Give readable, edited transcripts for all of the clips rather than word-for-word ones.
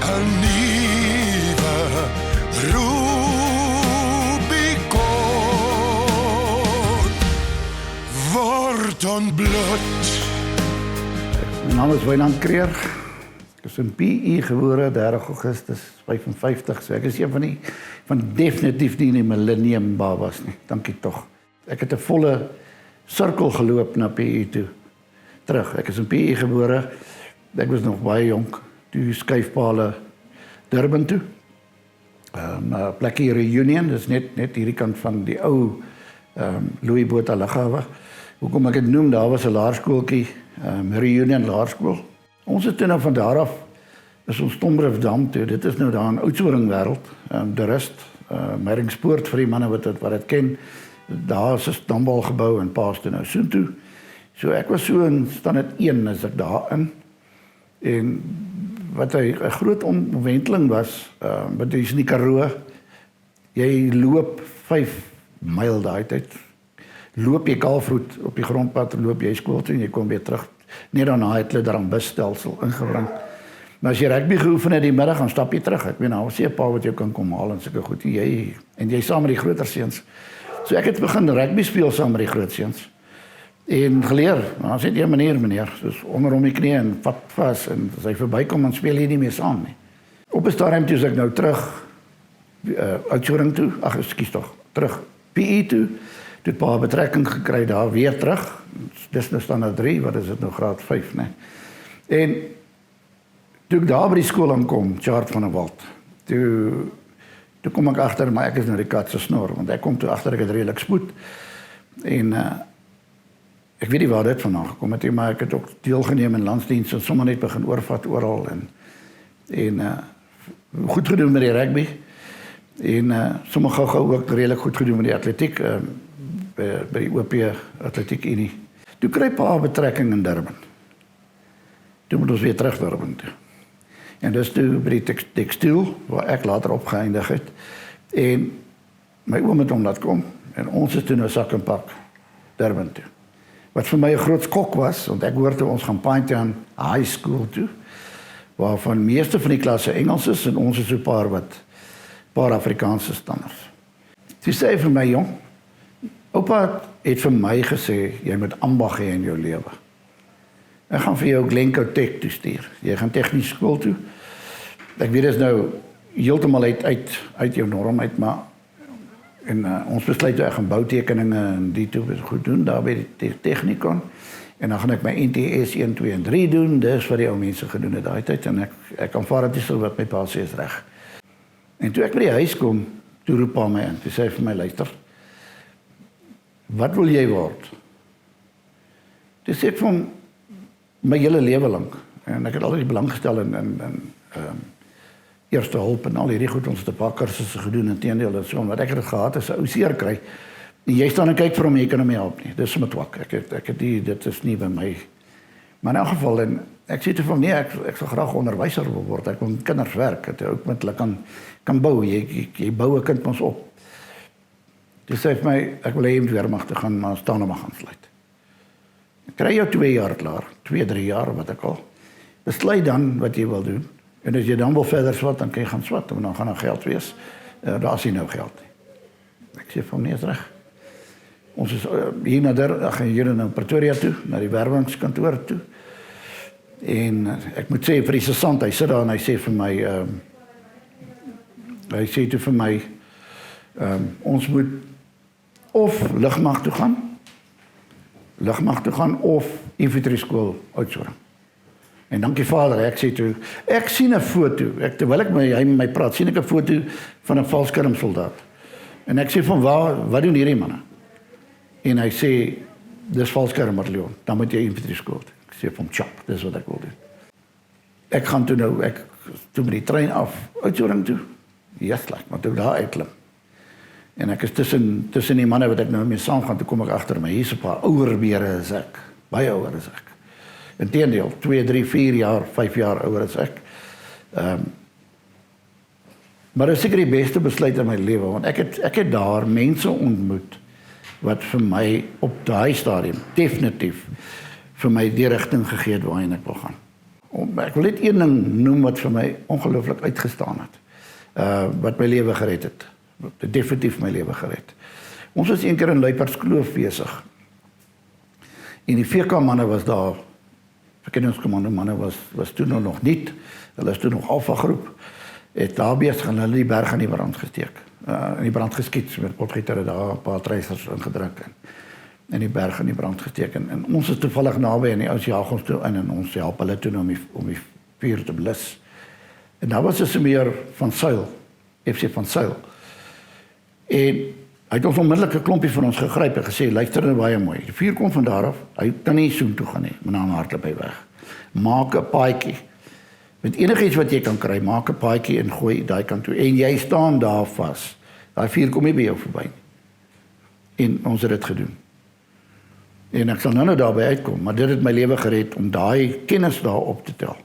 'n nuwe Rubicon word ontbloot. My naam is Wynand Kreer. Ek is in PE gebore 30 Augustus 55, so ek is een van definitief nie in die millennium babas nie. Dankie tog. Ek het 'n volle sirkel geloop na PE toe. Terug. Ek is in PE gebore. Ek was nog baie jonk. Toe skuifpale Durban toe. 'n plekkie Reunion, dis net hierdie kant van die ou Louis Botha lughawe. Hoekom ek dit noem, daar was 'n laerskooltjie, Reunion Laerskool. Ons het toe nou van daar af is ons Tombriefdam toe. Dit is nou daar in Oudtshoorn wêreld, De Rust, Meringspoort vir die manne wat dit ken. Daar is 'n stambal gebou en paas toe nou soontoe. So ek was so in standaard 1 as ek daarin. En wat 'n groot omwenteling was, wat is in die Karoo. Jy loop 5 myl daai tyd. Loop jy kaalvoet op die grondpad, loop jy skool toe en jy kom weer terug. Net daarna het hulle daar 'n busstelsel ingebring. Maar as jy rugby geoefen het die middag, dan stap jy terug. Ek weet nou, as jy 'n pa wat jou kan kom haal en sulke goed. Jy saam met die groter seuns. So ek het begin rugby speel saam met die groot seuns. En geleer, dan sê jy meneer, soos onder hom die knie en vat vas en as hy verbykom dan speel jy nie meer saam nie. Op 'n stadium toe is ek nou terug Oudtshoorn toe, terug PE toe. Toe 'n paar betrekking gekry daar weer terug. Dis nou standaard 3, wat is dit nou graad 5, né? En toe ek daar by die skool aankom, Chart van 'n Walt. Toe kom ek agter, maar ek is nou die kat se snor, want ek kom toe agter ek het redelik spoed. En ek weet nie waar dit vandaan gekom het nie, maar ek het ook deelgeneem in landsdiens en sommer net begin oorvat oral en goed gedoen met die rugby. En sommer gou ook redelik goed gedoen met die atletiek by die OP Atletiek Unie. Toe kry pa betrekking in Durban. Toe moet ons weer terug Durban toe. En dus toe by die tekstiel waar ek later opgeëindig het. En my oom het hom laat kom en ons is toe nou sak en pak Durban toe. Wat vir my 'n groot skok was, want ek hoor toe ons gaan Pinetown High School toe, waarvan meeste van die klasse Engels is en ons is so 'n paar Afrikaanse standers. Toe sê hy vir my, jong, oupa het vir my gesê, jy moet ambag hê in jou lewe. Ek gaan vir jou Glencoe Tech toe stuur. Jy gaan tegniese skool toe. Ek weet dit is nou heeltemal uit jou norm uit, maar ons besluit ek gaan boutekeninge en die toe goed doen, daar by die Technikon. En dan gaan ek my NTS 1, 2 en 3 doen. Dis wat die ou mense gedoen het daai tyd en ek aanvaar dit so wat my pa sê is reg. En toe ek by die huis kom, toe roep pa my in. Toe sê hy vir my, luister, wat wil jy word? Toe sê ek van my hele lewe lank. En ek het altyd belang gestel in eerste hulp en al hierdie goed, ons het 'n paar kursusse gedoen, inteendeel, dat so, wat ek het gehad is 'n ou seer kry. En jy staan en kyk vir hom, jy kan hom nie help nie. Dis sommer twak. Dit is nie by my. Maar in elk geval, en ek sê toe van nee, ek sal graag onderwyser wil word. Ek wil met kinders werk, dat ek ook met hulle kan bou. Jy bou 'n kind mos op. Dis sê vir my, ek wil hê jy moet weermag te gaan, maar staan hom gaan sluit. Kry jou 2 jaar klaar, 2, 3 jaar, wat ek al. Besluit dan wat jy wil doen. En as jy dan wil verder swat, dan kan jy gaan swat, en dan gaan daar geld wees. Daar is nie nou geld nie. Ek sê van nee, is reg. Ons is hier gaan hier na Pretoria toe, na die werwingskantoor toe. En ek moet sê vir die sergeant, hy sit daar en hy sê vir my, ons moet of lugmag toe gaan of infanterieskool Oudtshoorn. En dankie Vader, ek sien 'n foto, terwyl hy met my praat, sien ek 'n foto van 'n valskermsoldaat. En ek sê van wat doen hierdie manne? En hy sê, dis valskermbataljon, dan moet jy infanterieskool. Ek sê van chop, dis wat ek wil doen. Ek gaan toe met die trein af, Oudtshoorn toe, maar toe daar uitklim. En ek is tussen die manne wat ek nou mee saam gaan, toe kom ek agter my, hier is 'n paar ouer bere as ek, baie ouer as ek. Inteendeel, 2, 3, 4 jaar, 5 jaar ouer as ek. Maar dit is seker die beste besluit in my lewe, want ek het daar mense ontmoet, wat vir my op daai stadium, definitief, vir my die rigting gegee het waarheen ek wil gaan. Ek wil net een ding noem wat vir my ongelooflik uitgestaan het. Wat my lewe gered het. Wat definitief my lewe gered. Ons was een keer in Luiperskloof besig. En die VK-manne was daar, verkenningskommando manne was toen nog niet, hulle is toen nog Alpha groep, het daar besig en hulle die berg in die brand gesteek. In die brand geskiet, met potgieter daar 'n paar treisers ingedruk en die berg in die brand gesteek. En ons is toevallig naby en die ouens jaag ons toe in en ons help hulle toe om die vuur te blus. En daar was 'n Simeer van Sail, FC van Sail. En hy het ons onmiddellik 'n klompie van ons gegryp en gesê, luister nou baie mooi. Die vuur kom van daar af, hy kan nie soen toe gaan nie, maar dan hardloop hy weg. Maak 'n paadjie. Met enigiets wat jy kan kry, maak 'n paadjie en gooi daai kant toe. En jy staan daar vas. Daai vuur kom nie by jou verby nie. En ons het dit gedoen. En ek sal nou daarby uitkom, maar dit het my lewe gered om daai kennis daar op te tel.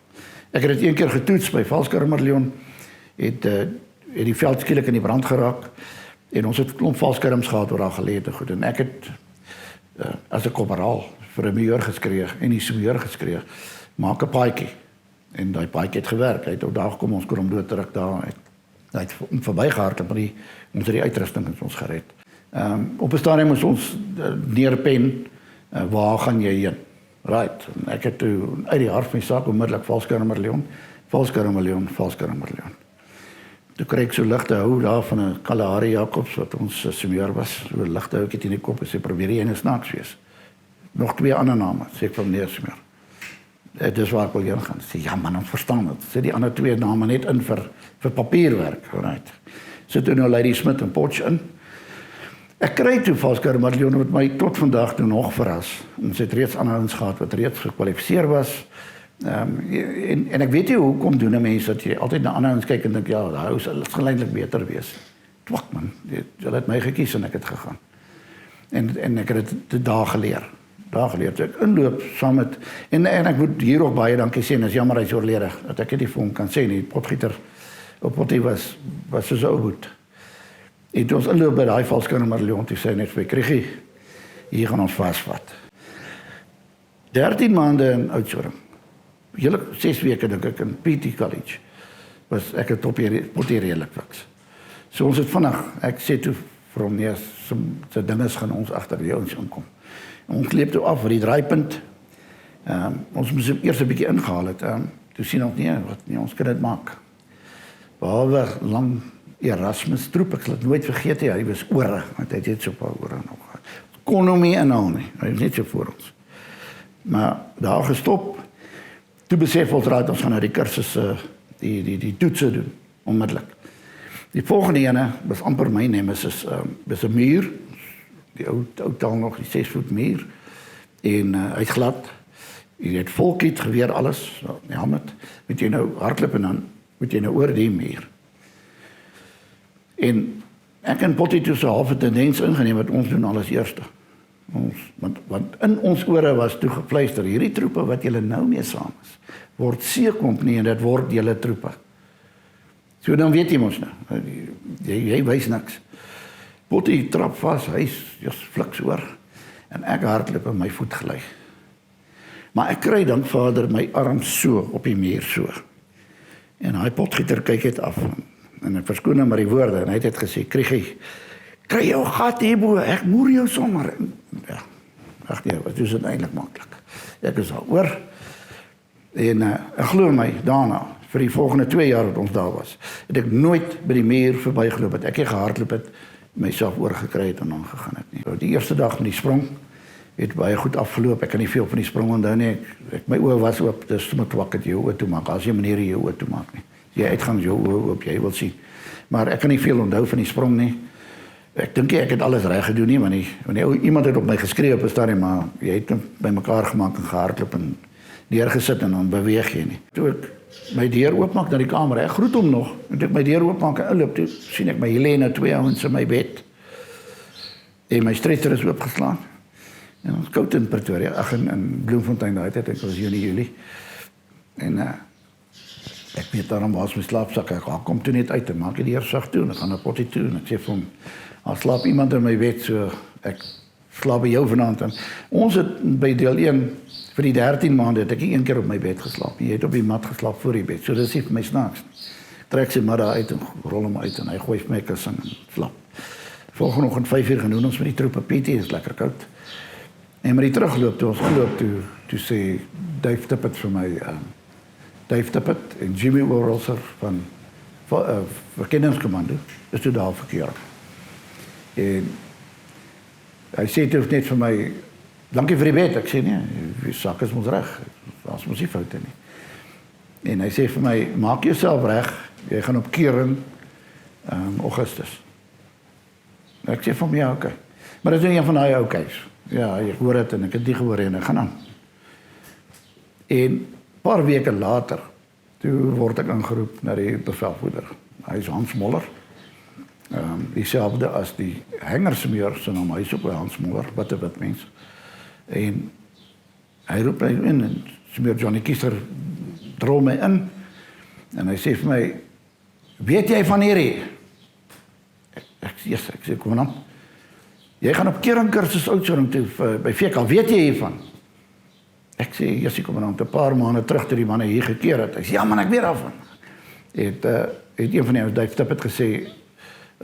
Ek het dit een keer getoets by Valskermerleon, het die veld skielik in die brand geraak, en ons het 'n klomp valskerms gehad oor daar gelê te goed, en ek het as 'n korporaal vir 'n major geskree, en die major geskree, maak 'n paadjie, en daai paadjie het gewerk, hy het op daar gekom, ons kon hom doodruk daar, hy het verbygehardloop, maar ons het die uitrusting het ons gered. Op 'n stadium moes ons neerpen, waar gaan jy heen? Right, en ek het toe uit die hart van die saak onmiddellik Valskermerleon. Toe kry ek so ligte hou daar van 'n Kalahari Jacobs, wat ons senior was, so ligte hou ek het in die kop en sê, probeer jy een snaaks wees. Nog 2 ander name, sê ek van meneer senior. Dis waar ek wil heen gaan. Sê, ja man, ons verstaan het. Sê die ander 2 name net in vir papierwerk. Right. Sit toe nou Lady Smith en Potch in. Ek kry toe Valskermerleon wat my tot vandag toe nog verras. Ons het reeds aanhoudings gehad wat reeds gekwalifiseer was. En ek weet nie hoekom doen 'n mens dat jy altyd na aanhoudings kyk en dink, ja, daai ou sal geleidelik beter wees. Twak man, hulle het my gekies en ek het gegaan. En ek het dit daar geleer. Toe ek inloop saam met, en ek moet hier ook baie dankie sê, en is jammer hy is oorlede, dat ek dit vir hom kan sê, die potgieter op Potty was so ou goed. En toe ons inloop by daai Valskermerleon, toe sê hy net vir my, Kriegie, hier gaan ons vasvat. 13 maande in Oudtshoorn, hele 6 weke dink ek in PT College, was ek het op Potty redelik fiks. So ons het vinnig, ek sê toe vir hom, nee, se dinges gaan ons agter die ouens inkom. En ons leep toe af vir die draaipunt, ons moes eers 'n bietjie ingehaal het, toe sien ons, nee, ons kan dit maak. Behalwe lang Erasmus troep, ek sal het nooit vergeet, hy was ore, want hy het net so paar ore nog gehad. Kon hom nie inhaal nie, hy was net so voor ons. Maar daar gestop, toe besef ons raad, ons gaan na die kursus, die toetse doen, onmiddellik. Die volgende ene was amper my nemesis, was 'n muur, die ou taal nog, die 6 voet muur, en hy het glad, jy het volkiet, geweer alles, die helmet, moet jy nou hardloop en dan moet jy nou oor die muur. En ek en Potty toe so half 'n tendens ingeneem wat ons doen alles eerste. Want in ons ore was toe gepluister, hierdie troepe wat julle nou mee saam is, word C-kompanie en dit word julle troepe. So dan weet jy mos nou, jy wys niks. Potty trap vas, hy is fliks oor, en ek hardloop in my voet gly. Maar ek kry dan vader my arm so op die muur so. En hy potgieter kyk het af, en ek verskoon hom maar die woorde, en hy het gesê, Kriegie, kry jou gat hierbo, ek moer jou sommer. Ja, ag nee, wat is dit eintlik maklik. Ek is al oor, en ek glo my, daarna, vir die volgende 2 jaar wat ons daar was, het ek nooit by die muur verbygeloop het, ek het gehardloop het, myself oorgekry het en dan gegaan het nie. Die eerste dag met die sprong, het baie goed afgeloop, ek kan nie veel van die sprong onthou nie, my oë was oop, dis moet wak het jou oë toe maak, as jy manier jou oë toe maak nie, jy uitgang jou oë oop, jy wil sien, maar ek kan nie veel onthou van die sprong nie, ek dink ek het alles reg gedoen nie, want iemand het op my geskree op 'n stadium, maar jy het by mekaar gemaak en gehardloop en neergesit en dan beweeg jy nie. Toe ek my deur oopmaak na die kamer, ek groet hom nog, en toe ek my deur oopmaak en inloop, toe sien ek my Helene, 2 ouens in my bed, en my stretcher is oopgeslaan, en ons koud in Pretoria, in Bloemfontein daai tyd, ek was Junie, en ek weet daarom was my slaapsak, ek kom toe net uit, en maak die deur sag toe, en ek gaan na Potty toe, en ek sê vir hom, al slaap iemand in my bed, so ek slaap by jou vanaand. En ons het by deel 1, vir die 13 maande, het ek nie een keer op my bed geslaap. Jy het op die mat geslaap voor die bed, so dis nie vir my snaaks nie. Trek sy mat daar uit en rol hom uit en hy gooi vir my kussing en slaap. Volgende oggend 5 uur gaan doen ons met die troepe PT, is lekker koud. En met die terugloop, toe ons geloop, toe sê Dave Tippett vir my, Dave Tippett en Jimmy Orelser van verkenningskommando, is toe daar verkeer. En hy sê toe net vir my, dankie vir die bed, ek sê nee, die sak is ons reg, daar is nie foute nie. En hy sê vir my, maak jouself reg, jy gaan op keuring Augustus. En ek sê vir my, ja, oké. Maar dit is een van die okays. Ja, ek hoor het en ek het nie gehoor en ek gaan aan. En paar weke later, toe word ek ingeroep na die bevelvoerder. Hy is Hans Moller. Dieselfde as die hengersmeer, sy naam, hy is ook Hans Moller, wat 'n wit mens. En hy roep my in en smeer Johnny Kieser drol my in en hy sê vir my, weet jy van hierdie? Ek sê, kom aan. Jy gaan op keringkursus oudsoring toe by VK, weet jy hiervan? Ek sê, jessie, kom aan, 'n paar maande terug toe die manne hier gekeer het. Ek sê, ja man, ek weet daarvan. Het een van die ouens, Dave Tippett, gesê,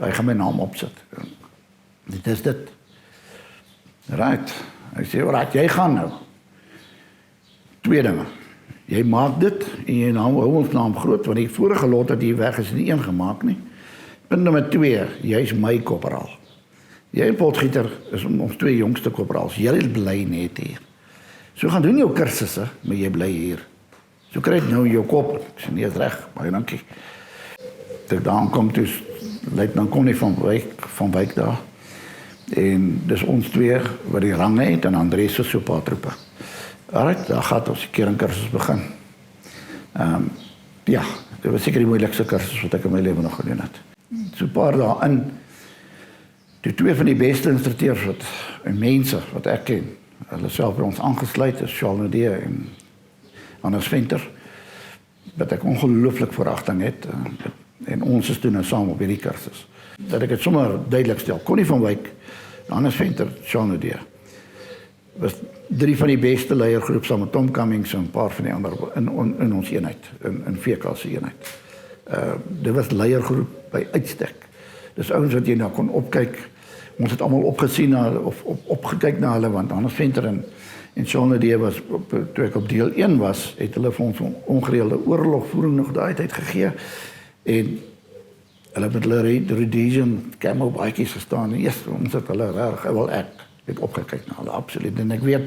hy gaan my naam opsit. Dit is dit. Right. Hy sê, alright, jy gaan nou. 2 dinge. Jy maak dit en jy hou ons naam groot, want die vorige lot het hier weg is nie een gemaak nie. Punt nummer 2, jy is my korporaal. Jy en Potgieter is ons 2 jongste korporaals. Jy bly net hier. So gaan doen jou kursusse, maar jy bly hier. So kry jy nou jou kop. Ek sê, nee, is reg, baie dankie. Toe daar kom toe, luitenant Connie van Wyk daar. En dis ons 2 wat die range het en Andries is so 'n paar troepe. Alright, daar gaan ons die keringkursus begin. Ja, dit was seker die moeilikste kursus wat ek in my lewe nog gedoen het. So 'n paar dae in, die 2 van die beste instrukteurs en mense wat ek ken, hulle self by ons aangesluit is Charles Nadeau en Anders Venter, wat ek ongelooflik veragting het, en ons is toe nou saam op hierdie kursus. Dat ek het sommer duidelik stel, Connie van Wyk, Anders Venter, Charles Nadeau, was 3 van die beste leiergroep saam met Tom Cummings en 'n paar van die ander in ons eenheid, in VK se eenheid. Dit was leiergroep by uitstek. Dis ouens wat jy nou kon opkyk. Ons het almal opgesien na of opgekyk na hulle, want Anders Venter en Charles Nadeau was toe ek op deel 1 was, het hulle vir ons ongereelde oorlogvoering nog daai tyd gegee en hulle met hulle Rhodesian camel baadjies gestaan en ons het hulle reg, wel ek het opgekyk na hulle absoluut en ek weet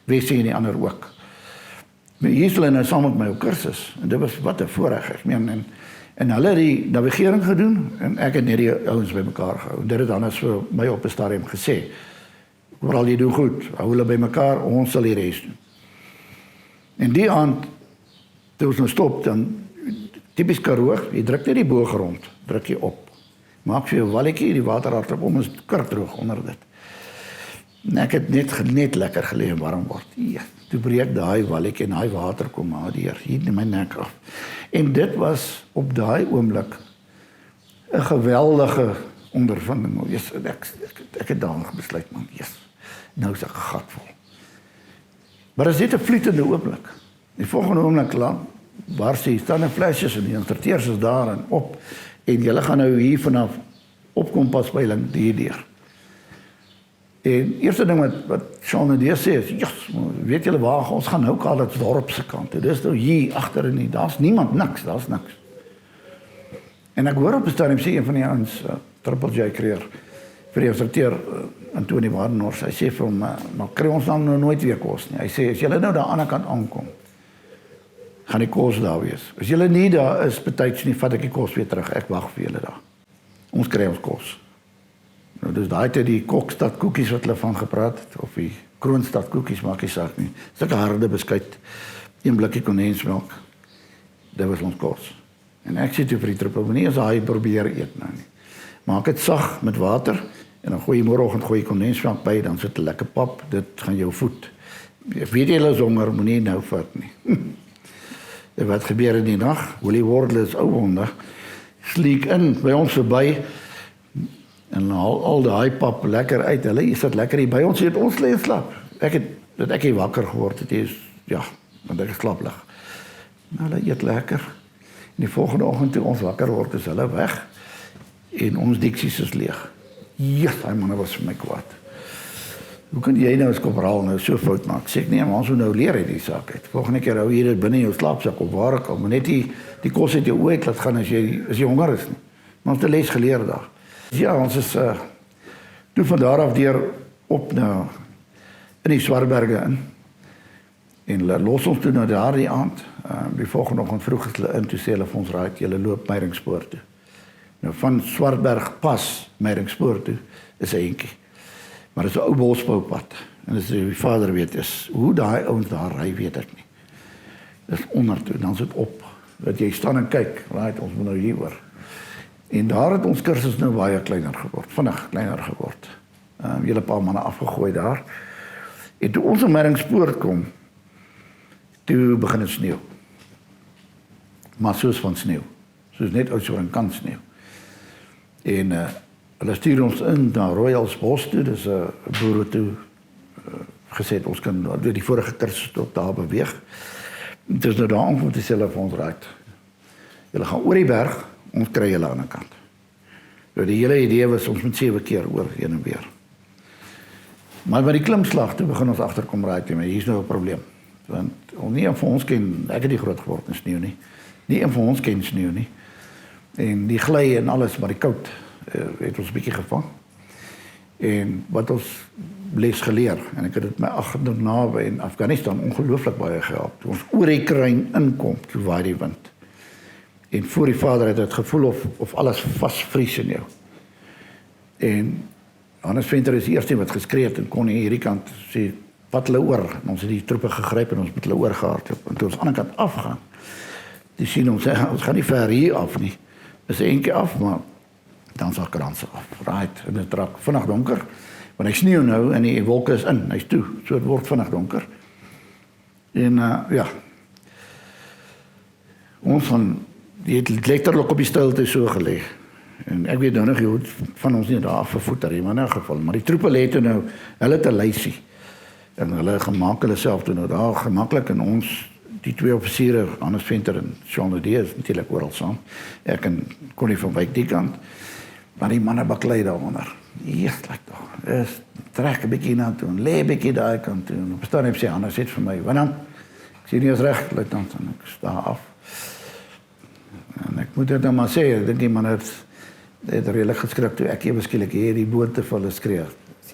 Wessie en die ander ook. Maar hier is hulle nou saam met my op kursus en dit was wat 'n voorreg. Ek meen en hulle het die navigering gedoen en ek het net die ouens bymekaar gehou. Dit het anders vir my op 'n stadium gesê. Vooral jy doen goed, hou hulle bymekaar, ons sal die res doen. En die aand toe ons nou stop dan tipies Karoo, jy druk net die boogrond, druk jy op. Maak vir jou walletjie, die water hardloop om is kurkdroog onder dit. En ek het net lekker gelê en warm word. Ja, toe breek daai walletjie en daai water kom maar deur hier in my nek af. En dit was op daai oomblik 'n geweldige ondervinding. Yes, ek het daarin besluit man, yes, nou is ek 'n gat vol. Maar as dit 'n vlietende oomblik. Die volgende oomblik lang waar sy staan 'n flashes en die instrukteurs is daar en op en julle gaan nou hier vanaf opkom paspeiling die deur. En eerste ding wat Charles Nadeau sê is, "Yes, weet julle waar ons gaan nou Kaapstad dorp se kant. Dit is nou hier agter en nie. Daar's niemand niks, daar's niks." En ek hoor op 'n stadium sê een van die ouens, Triple J Creer, vir die instrukteur Antonie Waardenhorst, hy sê vir hom, "Maar kry ons dan nou nooit weer kos nie." Hy sê, "As julle nou daar aan die ander kant aankom, gaan die kos daar wees. As julle nie daar is betyds nie, vat ek die kos weer terug. Ek wag vir julle daar. Ons kry ons kos." Nou dis daai tyd die Kokstad koekies wat hulle van gepraat het of die Kroonstad koekies maak nie saak nie. Sulke harde beskuit, 1 blikkie kondensmelk. Dit was ons kos. En ek sê toe vir die troepe, moenie as hy probeer eet nou nie. Maak dit sag met water en dan gooi jy môreoggend gooi jy kondensmelk by, dan sit 'n lekker pap, dit gaan jou voed. Weet jy hulle is honger, moenie nou vat nie. En wat gebeur in die nag? Willie Wardle is ou wonder. Sliek in by ons verby. En al die pap lekker uit. Hulle is dit lekker hier by ons. Het ons lê en slap. Dat ek wakker geword het, is ja, want ek is slaaplig. Nou, hulle eet lekker. En die volgende oggend toe ons wakker word, is hulle weg. En ons diksies is leeg. Ja, daai manne was vir my kwaad. Hoe kan jy nou as korporaal nou so fout maak? Sê ek nee, maar ons moet nou leer uit die saak uit. Volgende keer hou jy dit binne jou slaapsak of waar ek al, maar net die kos uit jou oë uit laat gaan as jy honger is nie. Maar ons het 'n les geleer daar. Ja, ons is toe van daar af deur op na in die Swartberge in. En los ons toe na daardie aand. Die volgende oggend vroeg is hulle in toe sê hulle vir ons raai, julle loop Meyringspoort toe. Nou van Swartberg pas Meyringspoort toe is 'n entjie. Maar dit is 'n ou bosboupad. En as die vader weet is hoe daai ouens daar ry, weet ek nie. Dis onder toe, dan is dit op. Dat jy staan en kyk, right, ons moet nou hier oor. En daar het ons kursus nou baie kleiner geword, vinnig kleiner geword. Julle paar manne afgegooi daar. En toe ons in Meyringspoort kom, toe begin het sneeu. Maar soos van sneeu. Soos net uit so 'n kan sneeu. En hulle stuur ons in na Royalsbos toe, dis 'n boere toe gesê ons kan deur die vorige kursus tot daar beweeg. Dis nou daar om te sê hulle vir ons raai. Julle gaan oor die berg, ons kry julle aan die ander kant. So die hele idee was ons moet 7 keer oor heen en weer. Maar by die klimslag toe begin ons agterkom raai toe, maar hier's nou 'n probleem. Want nie een van ons ken, ek het nie groot geword in sneeu nie. Nie een van ons ken sneeu nie. En die gly en alles, maar die koud het ons 'n bietjie gevang. En wat ons les geleer, en ek het dit my agterna in Afghanistan ongelooflik baie gehelp. Toe ons oor die kruin inkom, toe waai die wind. En voor die vader het het gevoel of alles vasvries in jou. En Hannes Venter is die eerste wat geskree het en kon hierdie kant sê, wat hulle oor. En ons het die troepe gegryp en ons met hulle oorgehardloop. En toe ons aan die kant afgaan, die sien ons sê, ons gaan nie ver hier af nie. Dis 'n entjie af, maar dan sal kranse af. Right, en dit raak vinnig donker. Want hy sneeu nou en die wolke is in, hy's toe. So dit word vinnig donker. En ja. Ons het letterlik op die stilte so gelê. En ek weet nou nog hoe van ons nie daar vervoet het, maar in 'n geval. Maar die troepe lê toe nou, hulle het 'n lysie. En hulle gemaak hulle self toe nou daar gemaklik en ons die twee offisiere, Hannes Venter en Jean de Dier, is natuurlik oral saam. Ek en Connie van Wyk die kant. Maar die manne baklei daaronder. Eers lyk daar. Is trek 'n bietjie na toe en lê 'n bietjie daai kant toe. En op staan hy sê Hannes het vir my, "Wat dan?" Ek sê nie is reg, luitenant, en ek sta af. En ek moet dit nou maar sê, ek dink die man het redelik geskrik toe ek ewe skielik hierdie boonte vir hulle skree.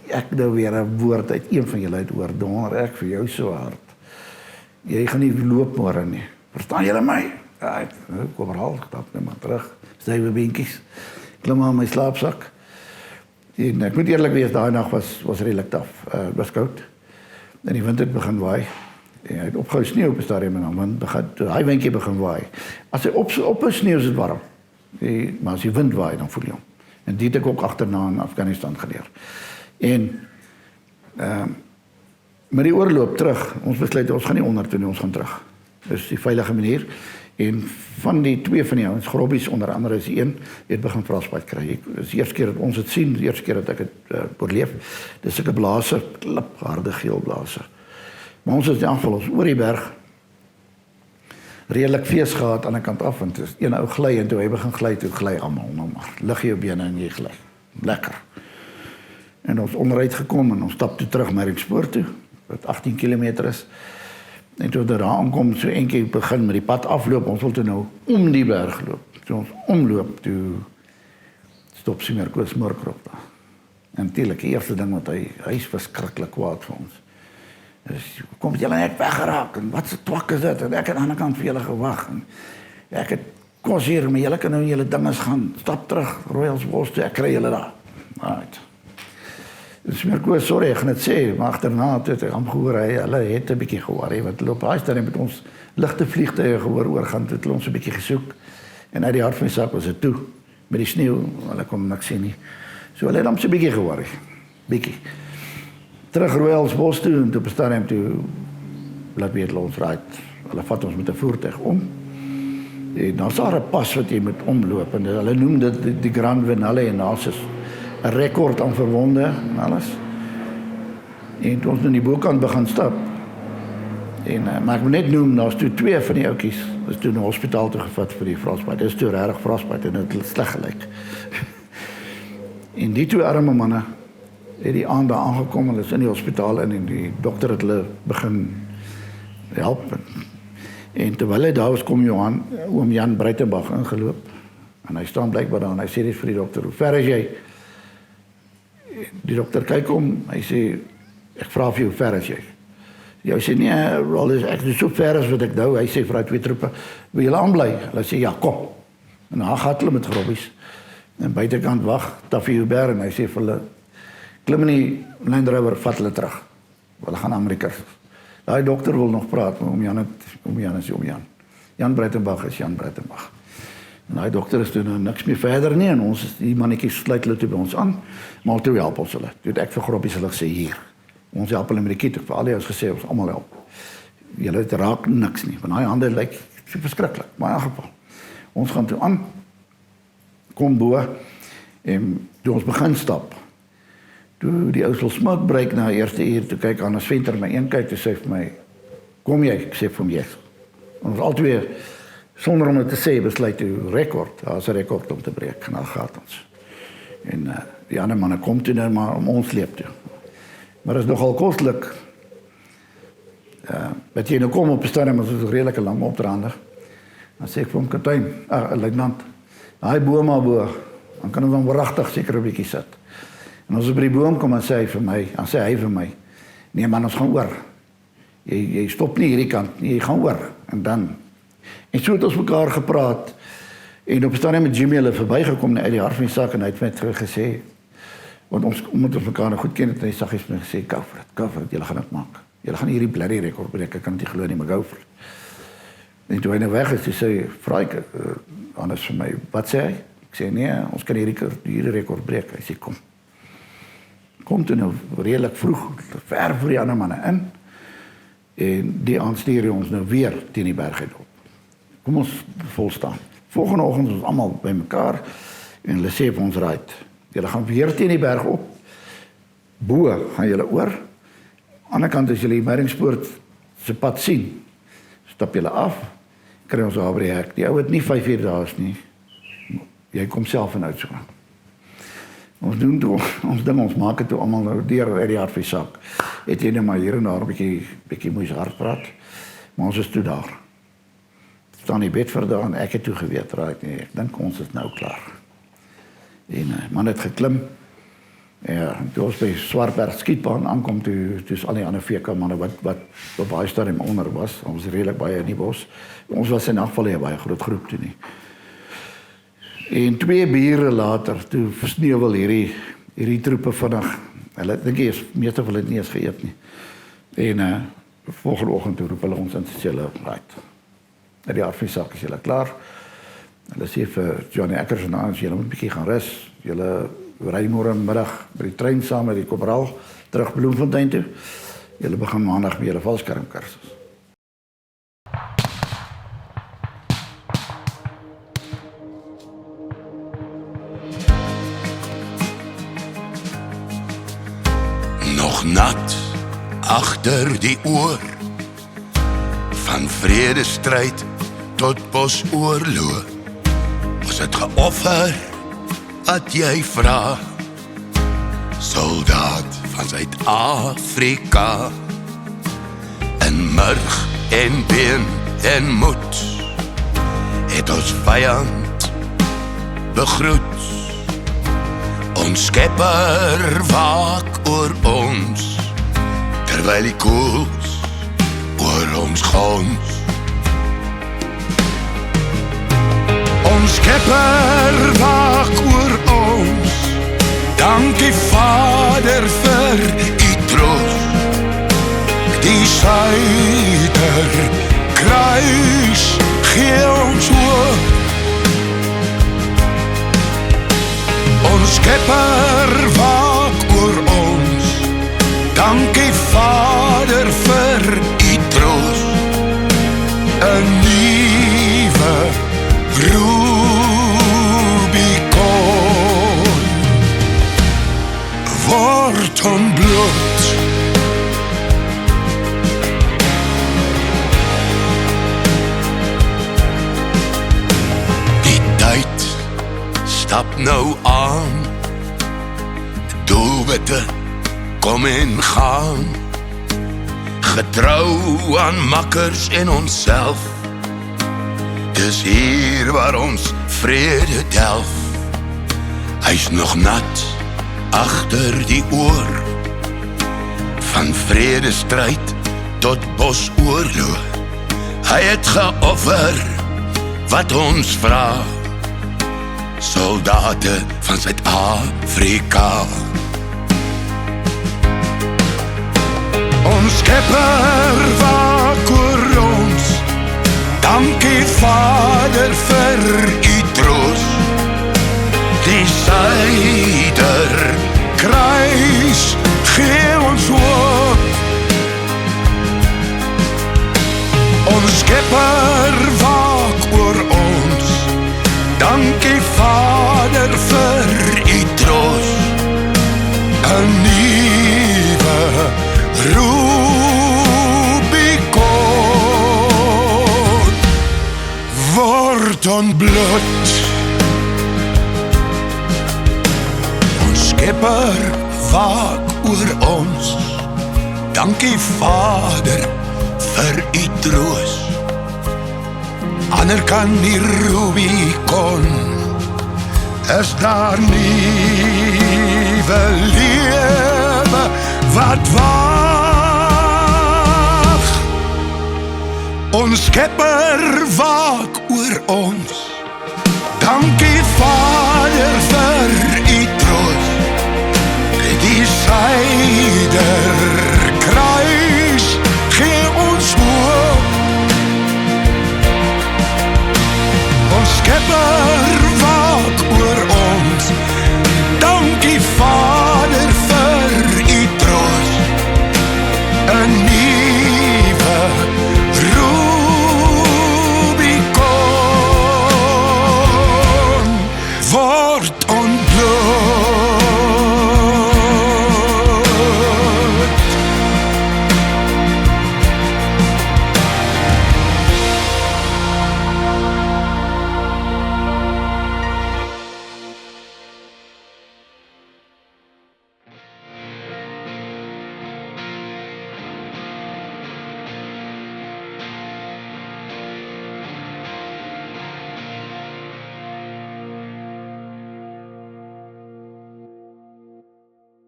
Ek nou weer 'n woord uit een van julle uit hoor, donder ek vir jou so hard. Jy gaan nie loop môre nie. Verstaan julle my? Ja, ek kom herhaal, stap net maar terug. Stywe beentjies. Klim aan my slaapsak. En ek moet eerlik wees, daai nag was redelik taaf. Was koud. En die wind het begin waai. En hy het opgehou sneeu op 'n stadium en dan wind begin, hy windjie begin waai. As hy op 'n sneeu is dit warm. Maar as die wind waai, dan voel jy hom. En dit het ek ook agterna in Afghanistan geleer. En met die oorloop terug, ons besluit ons gaan nie onder toe nie, ons gaan terug. Dis die veilige manier. En van die twee van die ouens, Grobbies onder andere is die een, het begin frostbite kry. Dis die eerste keer dat ons dit sien, die eerste keer dat ek het oorleef. Dis sulke blaase, klipharde geel blaase. Maar ons is in aanval, ons oor die berg, redelik fees gehad aan die kant af, want een ou gly en toe hy begin gly, toe gly almal nou maar. Lig jou bene en jy gly. Lekker. En ons onderuit gekom en ons stap toe terug Meyringspoort toe, wat 18 km is. En toe daar aankom, so eentjie begin met die pad afloop, ons wil toe nou om die berg loop. Toe ons omloop, toe stop Senior Koos Moorkrop daar. En natuurlik, die eerste ding wat hy is verskriklik kwaad vir ons. Dus, kom het julle net weggeraak, en wat se twak is dit, en ek het aan die ander kant vir julle gewag, en ek het kos hier, maar julle kan nou julle dinges gaan, stap terug, Royalsbos toe, ek kry julle daar. Right. Dus Senior Koos, sorry, ek gaan het sê, maar achterna, toe het ek gehoor, hulle het 'n bietjie gehoor, want hulle op daai stadium met ons ligte vliegtuie gehoor oorgaan, toe het hulle ons 'n bietjie gesoek, en uit die hart van die saak was dit toe, met die sneeu, hulle kon niks sien nie. So hulle het ons 'n bietjie gehoor, bietjie. Terug Royalsbos toe, en toe bestaan hem toe, laat weet hulle ons raai, hulle vat ons met 'n voertuig om, en dan is daar 'n pas wat jy moet omloop, en hulle noem dit die Grand Vinale en daar is 'n rekord aan verwonde en alles. En toe ons in die bokant begin stap. En maar ek moet net noem, daar's toe 2 van die ouetjies is toe na die hospitaal toe gevat vir die frostbite. Dit is toe regtig frostbite en dit het sleg gelyk. En die 2 arme manne het die aand daar aangekom, hulle is in die hospitaal en die dokter het hulle begin help. En terwyl hy daar was, kom oom Jan Breitenbach ingeloop. En hy staan blykbaar daar en hy sê dit vir die dokter, hoe ver is jy? Die dokter kyk om, hy sê, ek vra vir jou, hoe ver is jy? Hy sê, nee, ek is so ver as wat ek nou. Hy sê vir die 2 troepe, wil julle aanbly? Hulle sê, ja, kom. En dan gaan hulle met grobbies. En buitekant wag, Taffie Huber, en hy sê vir hulle, klim in die Land Rover, vat hulle terug. Hulle gaan Amerika. Daai dokter wil nog praat, maar oom Jan. Jan Breitenbach is Jan Breitenbach. En daai dokter is toe nou niks meer verder nie, en ons, die mannetjies sluit hulle toe by ons aan, maar toe help ons hulle. Toe het ek vir grobbies hulle gesê, hier, ons help hulle met die kiet, vir al die ons gesê, ons almal help. Julle het raak niks nie, want daai hande lyk so verskriklik, maar in geval. Ons gaan toe aan, kom bo, en toe ons begin stap, toe die ou sal smok breek na die eerste uur, toe kyk Anders Venter my een kyk, toe sê vir my, kom jy? Ek sê vir hom, yes. Ons altyd, sonder om het te sê, besluit toe rekord, daar is 'n rekord om te breek, en dan gaat ons. En die ander manne kom toe nou maar om ons sleep toe. Maar dit is nogal kostelik. Wat jy nou kom op 'n stadium, is 'n redelike lang opdraande. Dan sê ek vir hom, kaptein, luitenant, daai boom maar bo, dan kan ons dan wragtig seker 'n bietjie sit. En as ons by die boom kom, dan sê hy vir my, nee man, ons gaan oor. Jy stop nie hierdie kant nie, jy gaan oor. En dan, en so het ons mekaar gepraat, en op 'n stadium met Jimmy hulle verbygekom uit die hart van die saak, en hy het my terug gesê, want omdat ons mekaar nou goed ken, het hy saggies my gesê, go for it, julle gaan dit maak. Julle gaan hierdie bloody rekord breek, ek kan dit nie glo nie, maar go for it. En toe hy nou weg is, toe sê Fraike, Anders vir my, wat sê hy? Ek sê, nee, ons kan hierdie rekord breek. Hy sê, kom toe nou redelik vroeg, ver voor die ander manne in, en die aanstuur ons nou weer teen die bergheid op. Kom ons vol staan. Volgende oggend is ons almal by mekaar, en hulle sê vir ons, right, julle gaan weer teen die berg op, bo gaan julle oor, aan die ander kant as julle die Meringspoort se pad sien, stap julle af, kry ons daar by die hek. Die ou het nie 5 uur daar is nie, jy kom self en uit so. Ons doen toe, ons maak het toe allemaal nou deur uit die hart van die sak. Het jy nou maar hier en daar 'n bietjie moeis hard praat, maar ons is toe daar. Staan die bed vir daar en ek het toe geweet, raak nie, ek dink ons is nou klaar. En man het geklim, ja, toe ons by Swartberg skietbaan aankom, toe is al die ander VK manne wat op baie stadium onder was, ons was redelik baie in die bos, ons was in afval 'n baie groot groep toe nie. En 2 biere later, toe versneuwel hierdie troepe vinnig, hulle dink jy, meeste van hulle het nie eens geëet nie. En volgende oggend toe roep hulle ons in, sê hulle, right, die afvisak is julle klaar. Hulle sê vir Johnny Eckers en ons, julle moet 'n bietjie gaan rus, julle ry môre middag by die trein saam met die korporaal terug Bloemfontein toe. Julle begin maandag met julle valskermkursus. Nog nat agter die oor, van vredestryd tot bosoorlog. Ons het geoffer wat jy vra, soldaat van Suid-Afrika, in murg en been en moed, het ons vyand begroet. Ons Skepper waak oor ons, terwyl die koels oor ons gons. Ons Skepper waak oor ons, dankie Vader vir u troos. Die Suider kruis gee ons hoop. Ons Skepper waak oor ons, dankie Vader vir u troos. 'n nuwe Rubicon. stap nou aan. Doelwitte kom en gaan. Getrou aan makkers en onsself. Dis hier waar ons vrede delf. Hy's nog nat agter die oor. Van vredestryd tot bosoorlog. Hy het geoffer wat ons vra. Soldate van Suid-Afrika. Ons Skepper waak oor ons. Dankie Vader vir u troos. Die Suiderkruis gee ons hoop. Ons Skepper waak oor ons. Dankie Vader vir u troos. 'n nuwe Rubicon word ontbloot. Ons Skepper waak oor ons. Dankie Vader vir u troos. Ander kan die Rubicon, is daar nuwe lewe wat wag. Ons Skepper waak oor ons. Dankie